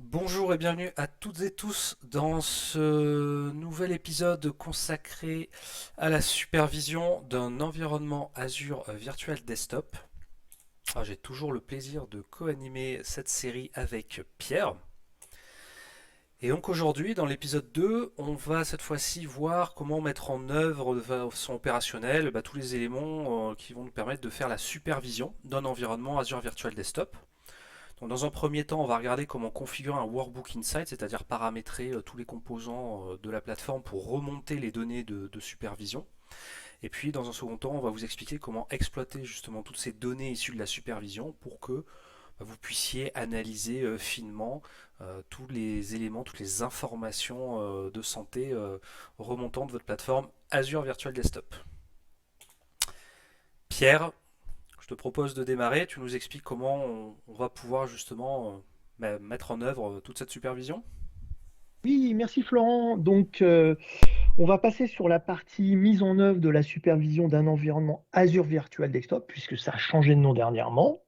Bonjour et bienvenue à toutes et tous dans ce nouvel épisode consacré à la supervision d'un environnement Azure Virtual Desktop. J'ai toujours le plaisir de co-animer cette série avec Pierre. Et donc aujourd'hui, dans l'épisode 2, on va cette fois-ci voir comment mettre en œuvre de façon opérationnelle tous les éléments qui vont nous permettre de faire la supervision d'un environnement Azure Virtual Desktop. Donc dans un premier temps, on va regarder comment configurer un Workbook Insight, c'est-à-dire paramétrer tous les composants de la plateforme pour remonter les données de supervision. Et puis dans un second temps, on va vous expliquer comment exploiter justement toutes ces données issues de la supervision pour que vous puissiez analyser finement tous les éléments, toutes les informations de santé remontant de votre plateforme Azure Virtual Desktop. Pierre, je te propose de démarrer. Tu nous expliques comment on va pouvoir justement mettre en œuvre toute cette supervision. Oui, merci Florent. On va passer sur la partie mise en œuvre de la supervision d'un environnement Azure Virtual Desktop, puisque ça a changé de nom dernièrement.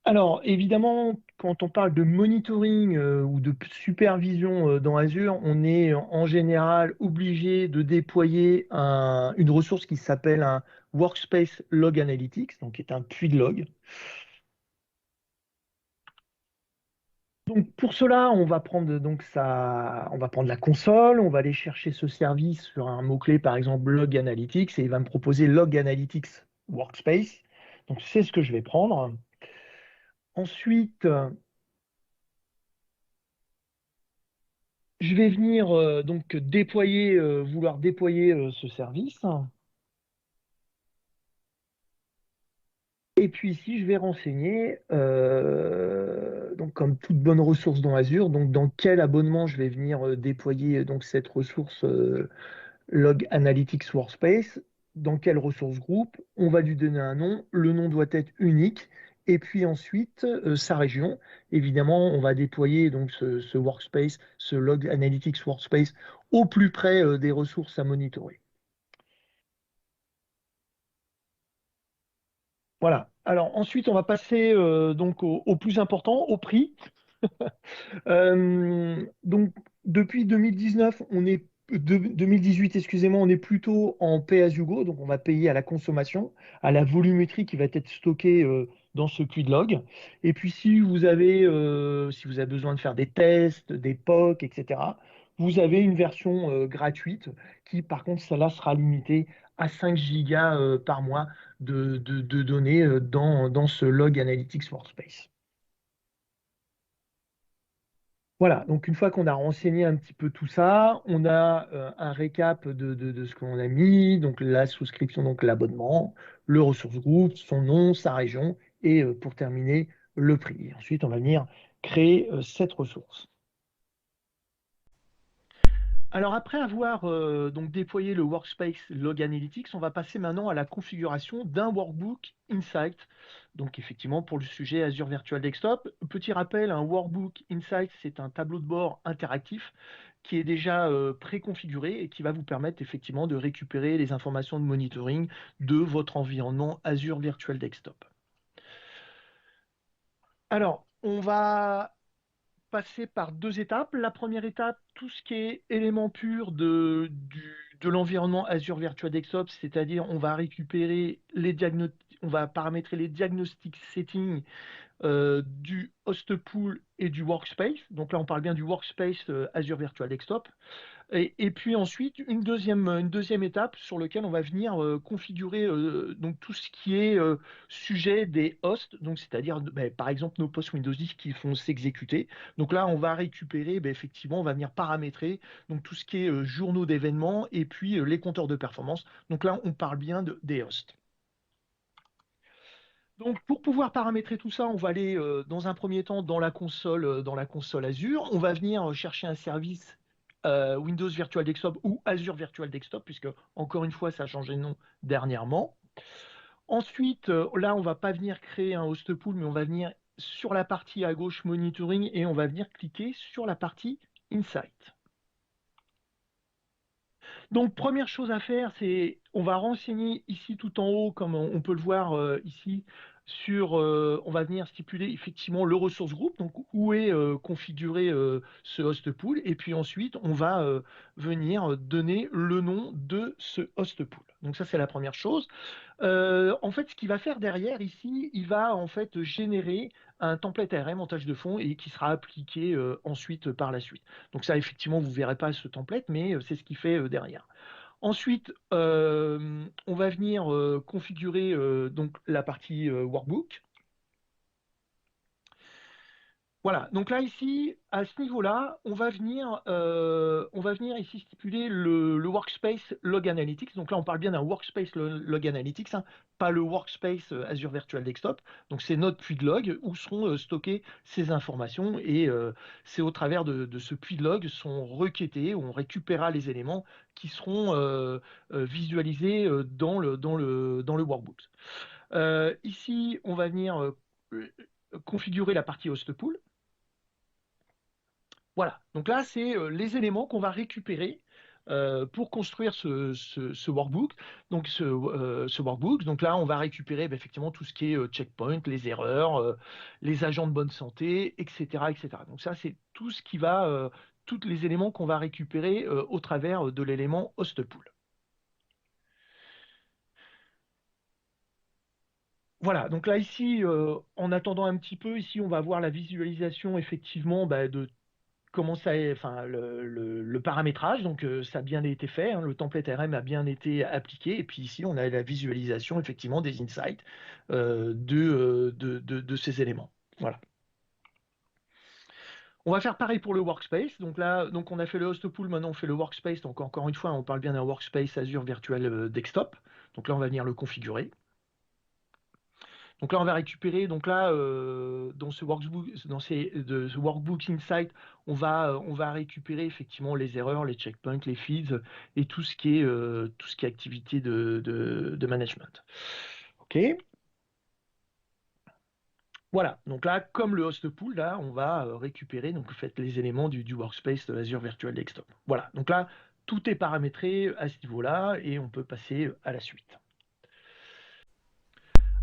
Alors, évidemment, quand on parle de monitoring ou de supervision dans Azure, on est en général obligé de déployer une ressource qui s'appelle un Workspace Log Analytics, donc qui est un puits de log. Donc pour cela, on va prendre on va prendre la console, on va aller chercher ce service sur un mot-clé, par exemple Log Analytics, et il va me proposer Log Analytics Workspace. Donc c'est ce que je vais prendre. Ensuite, je vais venir vouloir déployer ce service. Et puis ici, je vais renseigner, donc comme toute bonne ressource dans Azure, donc dans quel abonnement je vais venir déployer donc cette ressource Log Analytics Workspace, dans quelle ressource groupe, on va lui donner un nom, le nom doit être unique, et puis ensuite sa région. Évidemment, on va déployer donc ce workspace, ce Log Analytics Workspace au plus près des ressources à monitorer. Voilà. Alors ensuite, on va passer au plus important, au prix. Donc, depuis 2019, 2018, excusez-moi, on est plutôt en pay as you go, donc on va payer à la consommation, à la volumétrie qui va être stockée dans ce puits de log. Et puis, si vous avez besoin de faire des tests, des POC, etc., vous avez une version gratuite qui, par contre, celle-là sera limitée à 5 gigas par mois de données dans ce Log Analytics Workspace. Voilà, donc une fois qu'on a renseigné un petit peu tout ça, on a un récap de ce qu'on a mis, donc la souscription, donc l'abonnement, le ressource groupe, son nom, sa région, et pour terminer, le prix. Et ensuite, on va venir créer cette ressource. Alors après avoir donc déployé le Workspace Log Analytics, on va passer maintenant à la configuration d'un Workbook Insight. Donc effectivement pour le sujet Azure Virtual Desktop, petit rappel, un Workbook Insight, c'est un tableau de bord interactif qui est déjà préconfiguré et qui va vous permettre effectivement de récupérer les informations de monitoring de votre environnement Azure Virtual Desktop. Alors, on va passer par deux étapes. La première étape, tout ce qui est élément pur de l'environnement Azure Virtual Desktop, c'est-à-dire on va récupérer on va paramétrer les diagnostics settings du host pool et du workspace. Donc là, on parle bien du workspace Azure Virtual Desktop. Et puis ensuite, une deuxième étape sur laquelle on va venir configurer donc tout ce qui est sujet des hosts, donc c'est-à-dire par exemple nos postes Windows 10 qui font s'exécuter. Donc là, on va récupérer, effectivement, on va venir paramétrer donc tout ce qui est journaux d'événements et puis les compteurs de performance. Donc là, on parle bien des hosts. Donc, pour pouvoir paramétrer tout ça, on va aller dans un premier temps dans la console Azure. On va venir chercher un service Windows Virtual Desktop ou Azure Virtual Desktop, puisque encore une fois, ça a changé de nom dernièrement. Ensuite, là, on va pas venir créer un host pool, mais on va venir sur la partie à gauche monitoring et on va venir cliquer sur la partie Insight. Donc, première chose à faire, c'est on va renseigner ici tout en haut, comme on peut le voir ici, On va venir stipuler effectivement le ressource group, donc où est configuré ce host pool, et puis ensuite on va venir donner le nom de ce host pool. Donc ça c'est la première chose. En fait, ce qu'il va faire derrière ici, il va en fait générer un template ARM en tâche de fond et qui sera appliqué ensuite par la suite. Donc ça, effectivement, vous ne verrez pas ce template, mais c'est ce qu'il fait derrière. Ensuite, on va venir configurer donc la partie workbook. Voilà, donc là ici, à ce niveau-là, on va venir ici stipuler le workspace log analytics. Donc là, on parle bien d'un workspace log analytics, hein, pas le workspace Azure Virtual Desktop. Donc c'est notre puits de log où seront stockées ces informations et c'est au travers de ce puits de log sont requêtés, où on récupérera les éléments qui seront visualisés dans le workbook. Ici, on va venir configurer la partie host pool. Voilà, donc là, c'est les éléments qu'on va récupérer pour construire ce workbook. Donc, ce workbook, donc là, on va récupérer effectivement tout ce qui est checkpoint, les erreurs, les agents de bonne santé, etc., etc. Donc ça, c'est tout ce qui va, tous les éléments qu'on va récupérer au travers de l'élément host pool. Voilà, donc là ici, en attendant un petit peu, ici on va voir la visualisation effectivement de comment ça est, enfin, le paramétrage, donc ça a bien été fait, hein, le template RM a bien été appliqué, et puis ici on a la visualisation effectivement des insights de ces éléments. Voilà. On va faire pareil pour le workspace. Donc là, donc on a fait le host pool, maintenant on fait le workspace. Donc encore une fois, on parle bien d'un workspace Azure Virtual Desktop. Donc là, on va venir le configurer. Donc là, on va récupérer, donc là, dans ce workbook, ce workbook Insight, on va récupérer effectivement les erreurs, les checkpoints, les feeds et tout ce qui est activité de management. OK. Voilà. Donc là, comme le host pool, là, on va récupérer donc faites les éléments du workspace de Azure Virtual Desktop. Voilà. Donc là, tout est paramétré à ce niveau-là et on peut passer à la suite.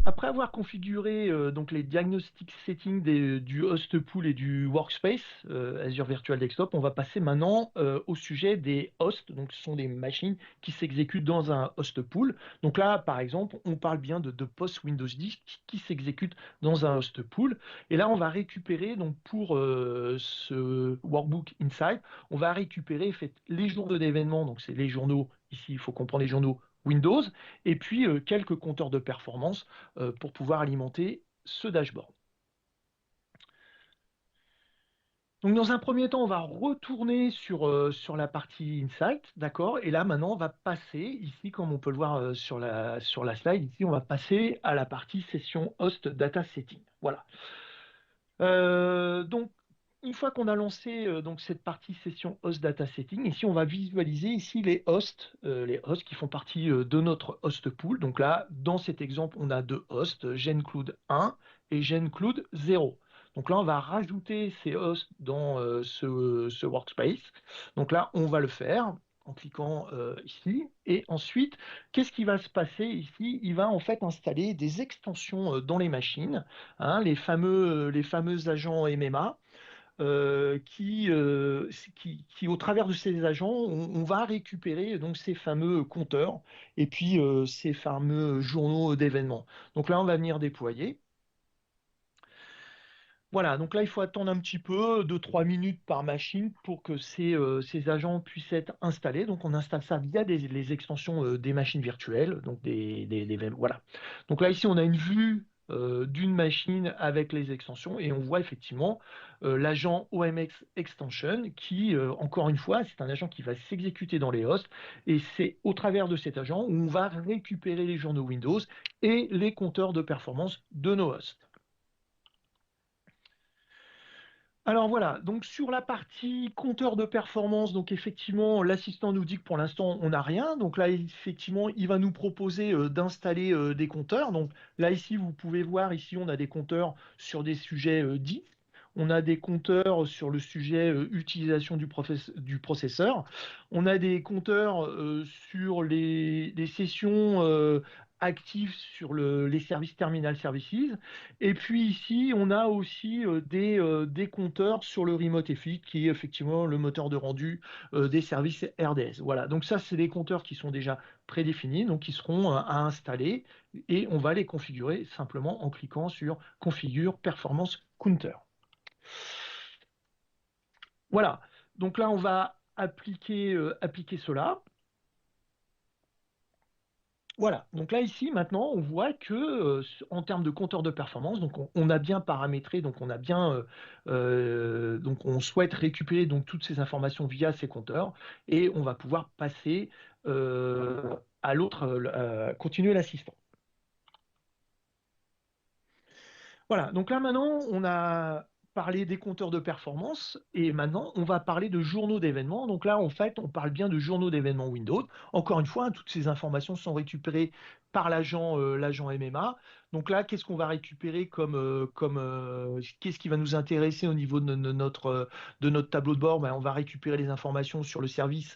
Après avoir configuré donc les diagnostic settings du host pool et du workspace Azure Virtual Desktop, on va passer maintenant au sujet des hosts. Donc, ce sont des machines qui s'exécutent dans un host pool. Donc là, par exemple, on parle bien de postes Windows 10 qui s'exécutent dans un host pool. Et là, on va récupérer, donc pour ce Workbook Insight, on va récupérer les journaux d'événements. Donc, c'est les journaux, ici, il faut comprendre les journaux Windows, et puis quelques compteurs de performance pour pouvoir alimenter ce dashboard. Donc, dans un premier temps, on va retourner sur la partie Insight, d'accord? Et là, maintenant, on va passer, ici, comme on peut le voir sur la slide, ici, on va passer à la partie session host data setting. Voilà. Donc, une fois qu'on a lancé donc cette partie session host data setting, ici on va visualiser ici les hosts qui font partie de notre host pool. Donc là, dans cet exemple, on a deux hosts, GenCloud 1 et GenCloud 0. Donc là, on va rajouter ces hosts dans ce workspace. Donc là, on va le faire en cliquant ici. Et ensuite, qu'est-ce qui va se passer ici? Il va en fait installer des extensions dans les machines, hein, les fameux agents MMA, qui, au travers de ces agents, on va récupérer donc ces fameux compteurs et puis ces fameux journaux d'événements. Donc là, on va venir déployer. Voilà, donc là, il faut attendre un petit peu, 2-3 minutes par machine pour que ces agents puissent être installés. Donc, on installe ça via les extensions des machines virtuelles. Donc, voilà. Donc là, ici, on a une vue d'une machine avec les extensions et on voit effectivement l'agent OMX Extension qui, encore une fois, c'est un agent qui va s'exécuter dans les hosts et c'est au travers de cet agent où on va récupérer les journaux Windows et les compteurs de performance de nos hosts. Alors voilà, donc sur la partie compteur de performance, donc effectivement, l'assistant nous dit que pour l'instant, on n'a rien. Donc là, effectivement, il va nous proposer d'installer des compteurs. Donc là, ici, vous pouvez voir, ici, on a des compteurs sur des sujets dits. On a des compteurs sur le sujet utilisation du processeur. On a des compteurs sur les sessions active sur les services Terminal Services. Et puis ici, on a aussi des compteurs sur le Remote EFI, qui est effectivement le moteur de rendu des services RDS. Voilà, donc ça, c'est des compteurs qui sont déjà prédéfinis, donc qui seront à installer, et on va les configurer simplement en cliquant sur Configure Performance Counter. Voilà, donc là, on va appliquer cela. Voilà, donc là ici maintenant on voit que en termes de compteur de performance, donc on a bien paramétré, donc on a bien donc on souhaite récupérer donc toutes ces informations via ces compteurs et on va pouvoir passer à l'autre, continuer l'assistant. Voilà, donc là maintenant, on a parlé des compteurs de performance et maintenant, on va parler de journaux d'événements. Donc là, en fait, on parle bien de journaux d'événements Windows. Encore une fois, hein, toutes ces informations sont récupérées par l'agent MMA. Donc là, qu'est-ce qu'on va récupérer qu'est-ce qui va nous intéresser au niveau de notre tableau de bord? Ben, on va récupérer les informations sur le service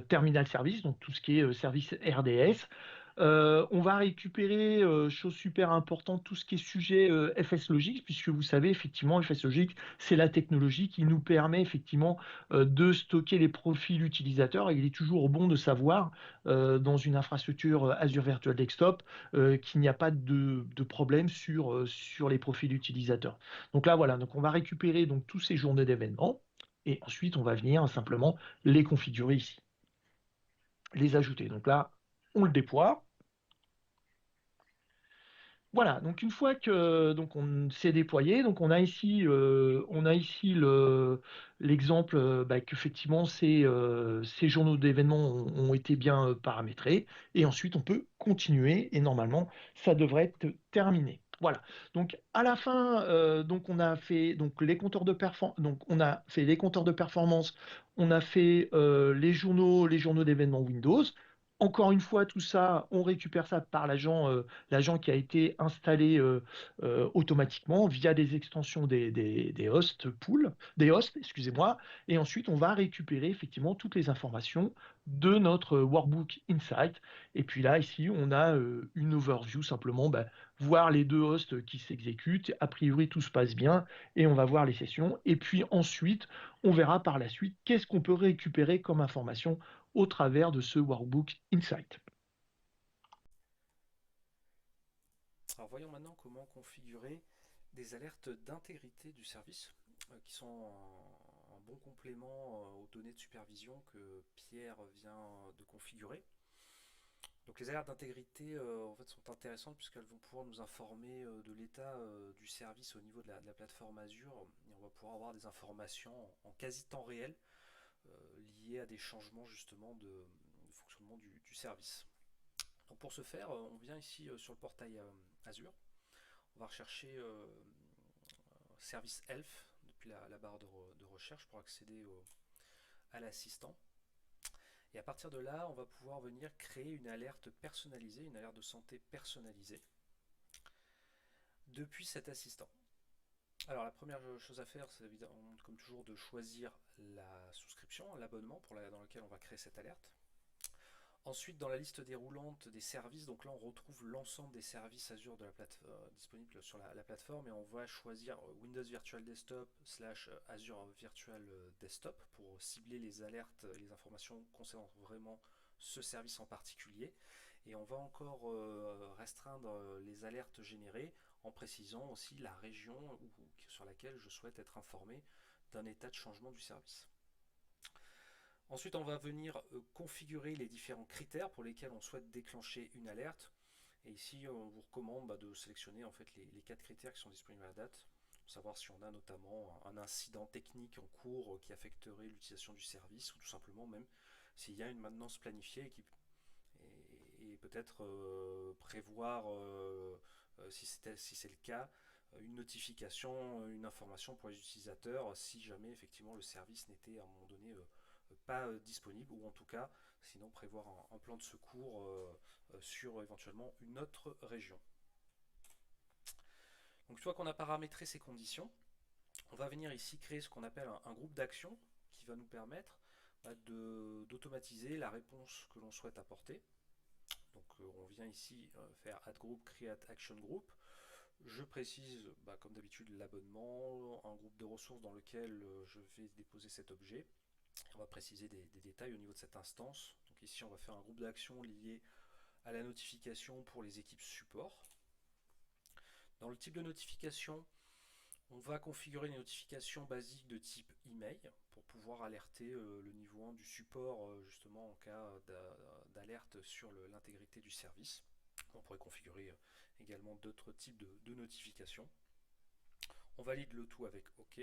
Terminal Service, donc tout ce qui est service RDS. On va récupérer, chose super importante, tout ce qui est sujet FS Logic, puisque vous savez, effectivement, FS Logic, c'est la technologie qui nous permet effectivement de stocker les profils utilisateurs. Et il est toujours bon de savoir, dans une infrastructure Azure Virtual Desktop, qu'il n'y a pas de problème sur les profils utilisateurs. Donc là, voilà, donc on va récupérer donc, tous ces journées d'événements, et ensuite, on va venir simplement les configurer ici, les ajouter. Donc là, on le déploie. Voilà, donc une fois que donc on s'est déployé, donc on a ici l'exemple bah, qu'effectivement ces journaux d'événements ont été bien paramétrés et ensuite on peut continuer et normalement ça devrait être terminé. Voilà. Donc à la fin, donc on a fait donc les compteurs de donc on a fait les compteurs de performance, on a fait les journaux d'événements Windows. Encore une fois, tout ça, on récupère ça par l'agent qui a été installé automatiquement via des extensions des hosts pool, des hosts, excusez-moi, et ensuite on va récupérer effectivement toutes les informations de notre Workbook Insight. Et puis là, ici, on a une overview, simplement bah, voir les deux hosts qui s'exécutent. A priori, tout se passe bien et on va voir les sessions. Et puis ensuite, on verra par la suite qu'est-ce qu'on peut récupérer comme information au travers de ce Workbook Insight. Alors voyons maintenant comment configurer des alertes d'intégrité du service qui sont un bon complément aux données de supervision que Pierre vient de configurer. Donc les alertes d'intégrité en fait, sont intéressantes puisqu'elles vont pouvoir nous informer de l'état du service au niveau de la plateforme Azure et on va pouvoir avoir des informations en quasi temps réel liées à des changements justement de fonctionnement du service. Donc pour ce faire, on vient ici sur le portail Azure. On va rechercher service Elf depuis la barre de recherche pour accéder à l'assistant. Et à partir de là, on va pouvoir venir créer une alerte personnalisée, une alerte de santé personnalisée depuis cet assistant. Alors la première chose à faire, c'est évidemment comme toujours de choisir la souscription, l'abonnement dans lequel on va créer cette alerte. Ensuite, dans la liste déroulante des services, donc là on retrouve l'ensemble des services Azure disponibles sur la plateforme et on va choisir Windows Virtual Desktop / Azure Virtual Desktop pour cibler les alertes et les informations concernant vraiment ce service en particulier. Et on va encore restreindre les alertes générées en précisant aussi la région sur laquelle je souhaite être informé d'un état de changement du service. Ensuite, on va venir configurer les différents critères pour lesquels on souhaite déclencher une alerte. Et ici, on vous recommande de sélectionner en fait les 4 critères qui sont disponibles à la date, pour savoir si on a notamment un incident technique en cours qui affecterait l'utilisation du service, ou tout simplement même s'il y a une maintenance planifiée et peut-être prévoir, si c'est le cas, une notification, une information pour les utilisateurs si jamais effectivement le service n'était à un moment donné pas disponible, ou en tout cas sinon prévoir un plan de secours sur éventuellement une autre région. Donc une fois qu'on a paramétré ces conditions, on va venir ici créer ce qu'on appelle un groupe d'action qui va nous permettre d'automatiser la réponse que l'on souhaite apporter. Donc on vient ici faire add group, create action group. Je précise, comme d'habitude, l'abonnement, un groupe de ressources dans lequel je vais déposer cet objet. On va préciser des détails au niveau de cette instance. Donc ici, on va faire un groupe d'actions lié à la notification pour les équipes support. Dans le type de notification, on va configurer les notifications basiques de type email pour pouvoir alerter le niveau 1 du support justement en cas d'alerte sur l'intégrité du service. On pourrait configurer également d'autres types de notifications. On valide le tout avec OK.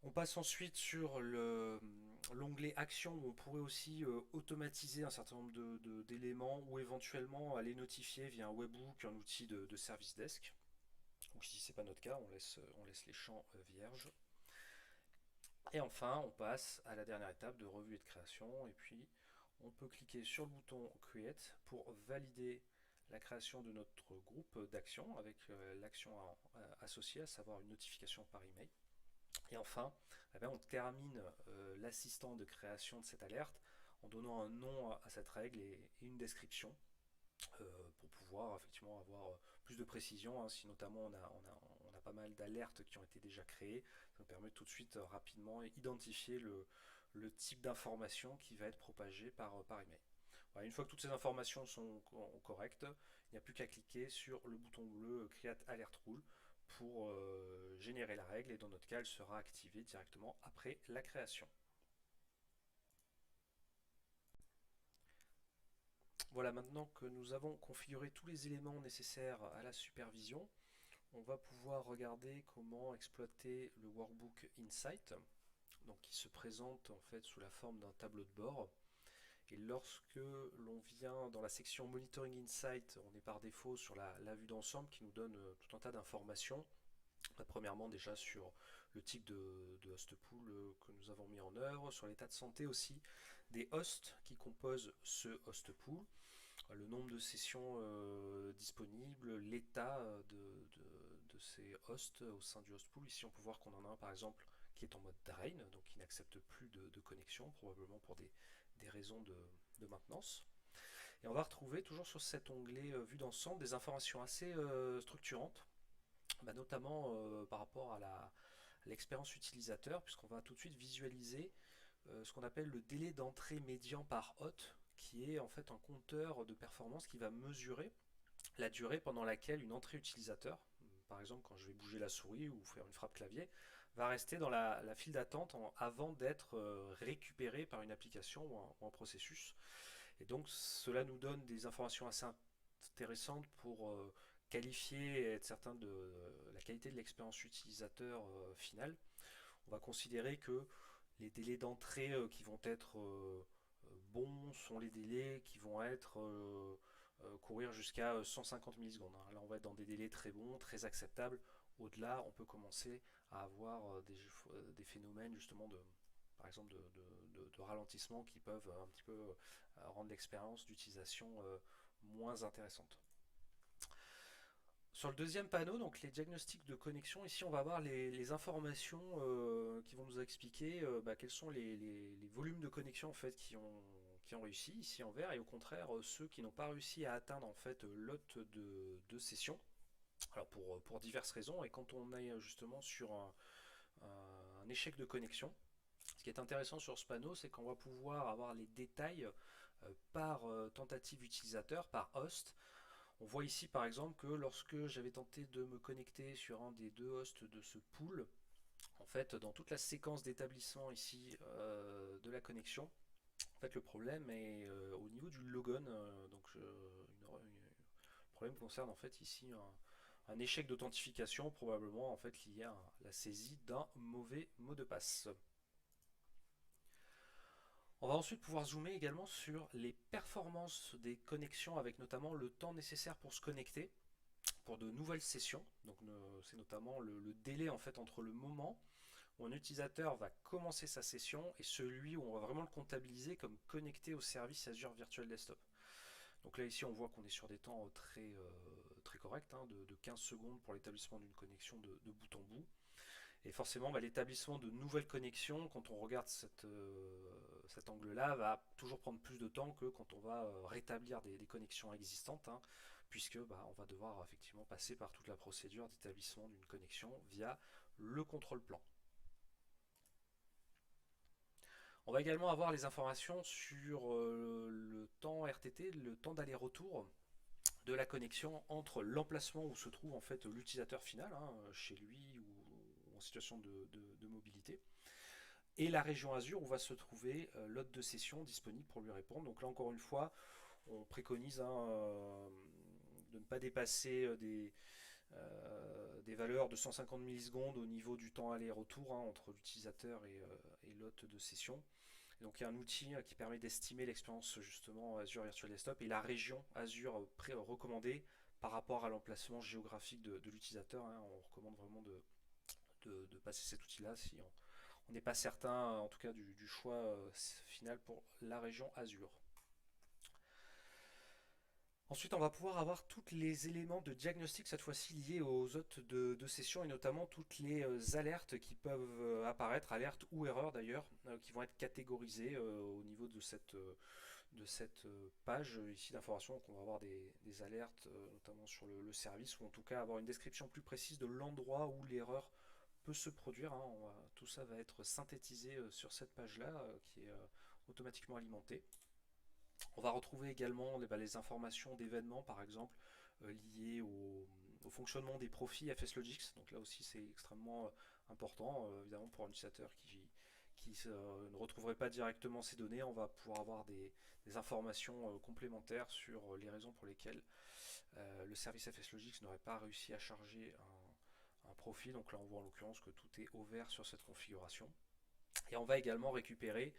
On passe ensuite sur l'onglet Action où on pourrait aussi automatiser un certain nombre d'éléments ou éventuellement aller notifier via un webhook, un outil de service desk. Donc si ce n'est pas notre cas, on laisse les champs vierges. Et enfin, on passe à la dernière étape de revue et de création. Et puis, on peut cliquer sur le bouton Create pour valider la création de notre groupe d'action avec l'action associée, à savoir une notification par email. Et enfin, on termine l'assistant de création de cette alerte en donnant un nom à cette règle et une description pour pouvoir effectivement avoir plus de précision. Si notamment on a pas mal d'alertes qui ont été déjà créées, ça nous permet tout de suite rapidement identifier le type d'information qui va être propagé par email. Voilà, une fois que toutes ces informations sont correctes, il n'y a plus qu'à cliquer sur le bouton bleu Create Alert Rule pour générer la règle et dans notre cas elle sera activée directement après la création. Voilà, maintenant que nous avons configuré tous les éléments nécessaires à la supervision, on va pouvoir regarder comment exploiter le workbook Insight, donc qui se présente en fait sous la forme d'un tableau de bord. Et lorsque l'on vient dans la section Monitoring Insight, on est par défaut sur la vue d'ensemble qui nous donne tout un tas d'informations. Premièrement déjà sur le type de host pool que nous avons mis en œuvre, sur l'état de santé aussi des hosts qui composent ce host pool, le nombre de sessions disponibles, l'état de ces hosts au sein du host pool. Ici on peut voir qu'on en a un par exemple qui est en mode drain, donc qui n'accepte plus de connexion, probablement pour des raisons de maintenance. Et on va retrouver toujours sur cet onglet vue d'ensemble des informations assez structurantes, notamment par rapport à l'expérience utilisateur, puisqu'on va tout de suite visualiser ce qu'on appelle le délai d'entrée médian par hôte, qui est en fait un compteur de performance qui va mesurer la durée pendant laquelle une entrée utilisateur, par exemple quand je vais bouger la souris ou faire une frappe clavier, va rester dans la file d'attente avant d'être récupérée par une application ou un processus. Et donc cela nous donne des informations assez intéressantes pour qualifier et être certain de la qualité de l'expérience utilisateur finale. On va considérer que les délais d'entrée qui vont être bons sont les délais qui vont être courir jusqu'à 150 millisecondes. Là, on va être dans des délais très bons, très acceptables. Au-delà, on peut commencer à avoir des phénomènes justement par exemple de ralentissement qui peuvent un petit peu rendre l'expérience d'utilisation moins intéressante. Sur le deuxième panneau, donc les diagnostics de connexion, ici on va avoir les informations qui vont nous expliquer quels sont les volumes de connexion en fait qui ont réussi ici en vert et au contraire ceux qui n'ont pas réussi à atteindre en fait l'hôte de session. Alors pour diverses raisons, et quand on est justement sur un échec de connexion, ce qui est intéressant sur ce panneau, c'est qu'on va pouvoir avoir les détails par tentative utilisateur, par host. On voit ici par exemple que lorsque j'avais tenté de me connecter sur un des deux hosts de ce pool, en fait dans toute la séquence d'établissement ici de la connexion, en fait le problème est au niveau du logon. Le problème concerne en fait ici un échec d'authentification probablement en fait lié à la saisie d'un mauvais mot de passe. On va ensuite pouvoir zoomer également sur les performances des connexions avec notamment le temps nécessaire pour se connecter pour de nouvelles sessions. Donc c'est notamment le délai en fait entre le moment où un utilisateur va commencer sa session et celui où on va vraiment le comptabiliser comme connecté au service Azure Virtual Desktop. Donc là ici on voit qu'on est sur des temps très corrects, de 15 secondes pour l'établissement d'une connexion de bout en bout. Et forcément, l'établissement de nouvelles connexions, quand on regarde cet angle-là, va toujours prendre plus de temps que quand on va rétablir des connexions existantes, hein, puisque on va devoir effectivement passer par toute la procédure d'établissement d'une connexion via le contrôle plan. On va également avoir les informations sur le temps RTT, le temps d'aller-retour de la connexion entre l'emplacement où se trouve en fait l'utilisateur final, hein, chez lui ou en situation de mobilité, et la région Azure où va se trouver l'hôte de session disponible pour lui répondre. Donc là encore une fois, on préconise, hein, de ne pas dépasser des valeurs de 150 millisecondes au niveau du temps aller-retour, hein, entre l'utilisateur et l'hôte de session. Donc il y a un outil qui permet d'estimer l'expérience justement Azure Virtual Desktop et la région Azure recommandée par rapport à l'emplacement géographique de l'utilisateur, hein. On recommande vraiment de passer cet outil-là si on n'est pas certain, en tout cas, du choix final pour la région Azure. Ensuite, on va pouvoir avoir tous les éléments de diagnostic, cette fois-ci liés aux hôtes de session et notamment toutes les alertes qui peuvent apparaître, alertes ou erreurs d'ailleurs, qui vont être catégorisées au niveau de cette page ici d'information. Donc on va avoir des alertes, notamment sur le service, ou en tout cas avoir une description plus précise de l'endroit où l'erreur peut se produire, hein. Tout ça va être synthétisé sur cette page-là qui est automatiquement alimentée. On va retrouver également les informations d'événements, par exemple, liées au fonctionnement des profils FSLogix. Donc là aussi, c'est extrêmement important, évidemment, pour un utilisateur qui ne retrouverait pas directement ces données. On va pouvoir avoir des informations complémentaires sur les raisons pour lesquelles le service FSLogix n'aurait pas réussi à charger un profil. Donc là, on voit en l'occurrence que tout est au vert sur cette configuration. Et on va également récupérer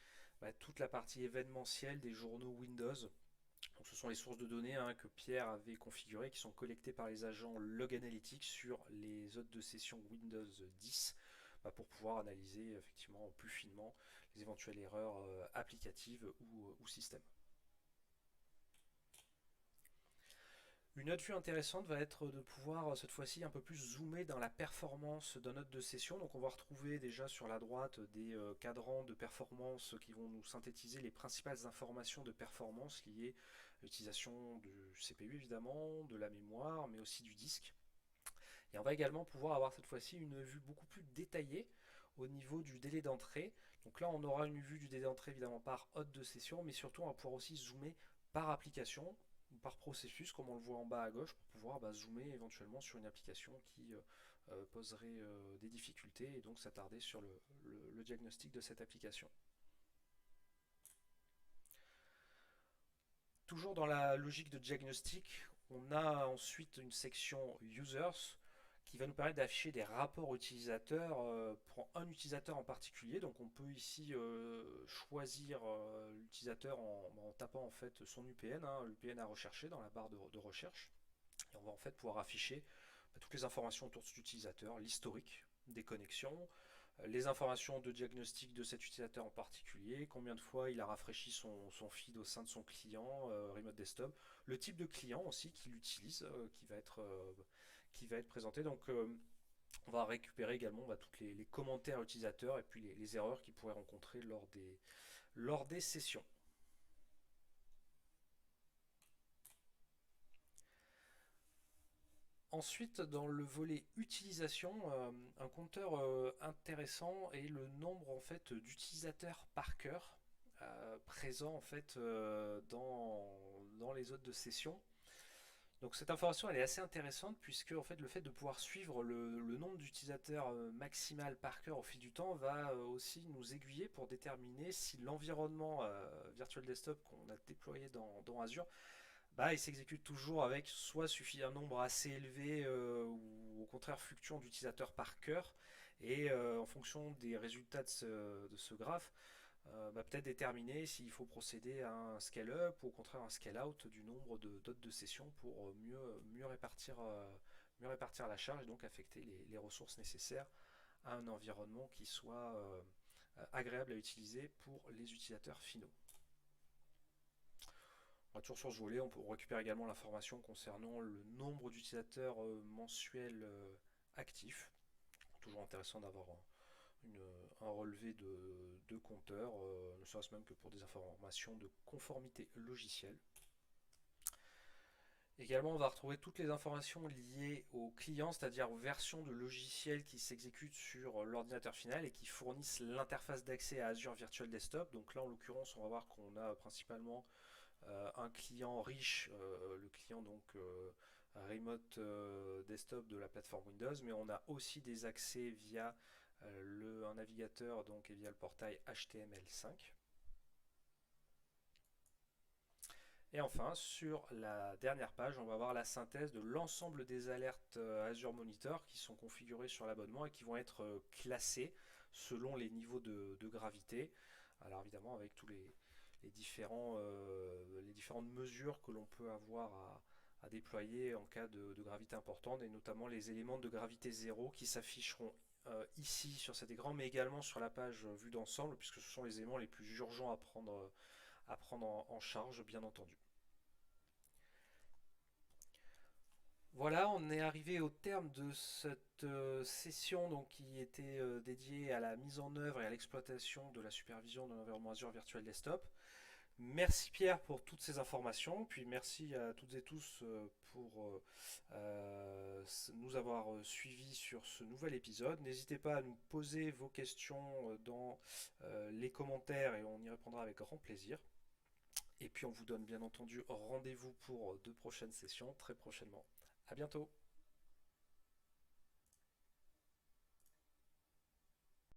toute la partie événementielle des journaux Windows. Donc ce sont les sources de données, hein, que Pierre avait configurées, qui sont collectées par les agents Log Analytics sur les hôtes de session Windows 10, pour pouvoir analyser effectivement plus finement les éventuelles erreurs applicatives ou système. Une autre vue intéressante va être de pouvoir cette fois-ci un peu plus zoomer dans la performance d'un hôte de session. Donc on va retrouver déjà sur la droite des cadrans de performance qui vont nous synthétiser les principales informations de performance liées à l'utilisation du CPU évidemment, de la mémoire, mais aussi du disque. Et on va également pouvoir avoir cette fois-ci une vue beaucoup plus détaillée au niveau du délai d'entrée. Donc là on aura une vue du délai d'entrée évidemment par hôte de session, mais surtout on va pouvoir aussi zoomer par application ou par processus, comme on le voit en bas à gauche, pour pouvoir zoomer éventuellement sur une application qui poserait des difficultés et donc s'attarder sur le diagnostic de cette application. Toujours dans la logique de diagnostic, on a ensuite une section Users qui va nous permettre d'afficher des rapports utilisateurs pour un utilisateur en particulier. Donc on peut ici choisir l'utilisateur en tapant en fait son UPN, hein, l'UPN à rechercher dans la barre de recherche. Et on va en fait pouvoir afficher toutes les informations autour de cet utilisateur, l'historique des connexions, les informations de diagnostic de cet utilisateur en particulier, combien de fois il a rafraîchi son feed au sein de son client Remote Desktop, le type de client aussi qu'il utilise, qui va être présenté. Donc on va récupérer également tous les commentaires utilisateurs et puis les erreurs qu'ils pourraient rencontrer lors des sessions. Ensuite, dans le volet utilisation, un compteur intéressant est le nombre en fait d'utilisateurs par cœur présents en fait dans les hôtes de session. Donc cette information elle est assez intéressante puisque en fait le fait de pouvoir suivre le nombre d'utilisateurs maximal par cœur au fil du temps va aussi nous aiguiller pour déterminer si l'environnement Virtual Desktop qu'on a déployé dans Azure, il s'exécute toujours avec soit suffit un nombre assez élevé ou au contraire fluctuant d'utilisateurs par cœur, et en fonction des résultats de ce graphe, peut-être déterminer s'il faut procéder à un scale-up ou au contraire un scale-out du nombre d'hôtes de session pour mieux répartir la charge et donc affecter les ressources nécessaires à un environnement qui soit agréable à utiliser pour les utilisateurs finaux. On va toujours sur ce volet, on récupère également l'information concernant le nombre d'utilisateurs mensuels actifs. toujours intéressant d'avoir un relevé de compteur, ne serait-ce même que pour des informations de conformité logicielle. Également, on va retrouver toutes les informations liées aux clients, c'est-à-dire aux versions de logiciels qui s'exécutent sur l'ordinateur final et qui fournissent l'interface d'accès à Azure Virtual Desktop. Donc là, en l'occurrence, on va voir qu'on a principalement un client riche, le client donc Remote Desktop de la plateforme Windows, mais on a aussi des accès via un navigateur donc, et via le portail HTML5. Et enfin, sur la dernière page, on va voir la synthèse de l'ensemble des alertes Azure Monitor qui sont configurées sur l'abonnement et qui vont être classées selon les niveaux de gravité. Alors évidemment, avec tous les les différentes mesures que l'on peut avoir à déployer en cas de gravité importante, et notamment les éléments de gravité zéro qui s'afficheront ici sur cet écran, mais également sur la page vue d'ensemble, puisque ce sont les éléments les plus urgents à prendre en charge, bien entendu. Voilà, on est arrivé au terme de cette session donc, qui était dédiée à la mise en œuvre et à l'exploitation de la supervision de l'environnement Azure Virtual Desktop. Merci Pierre pour toutes ces informations, puis merci à toutes et tous pour nous avoir suivis sur ce nouvel épisode. N'hésitez pas à nous poser vos questions dans les commentaires et on y répondra avec grand plaisir. Et puis on vous donne bien entendu rendez-vous pour de prochaines sessions très prochainement. À bientôt.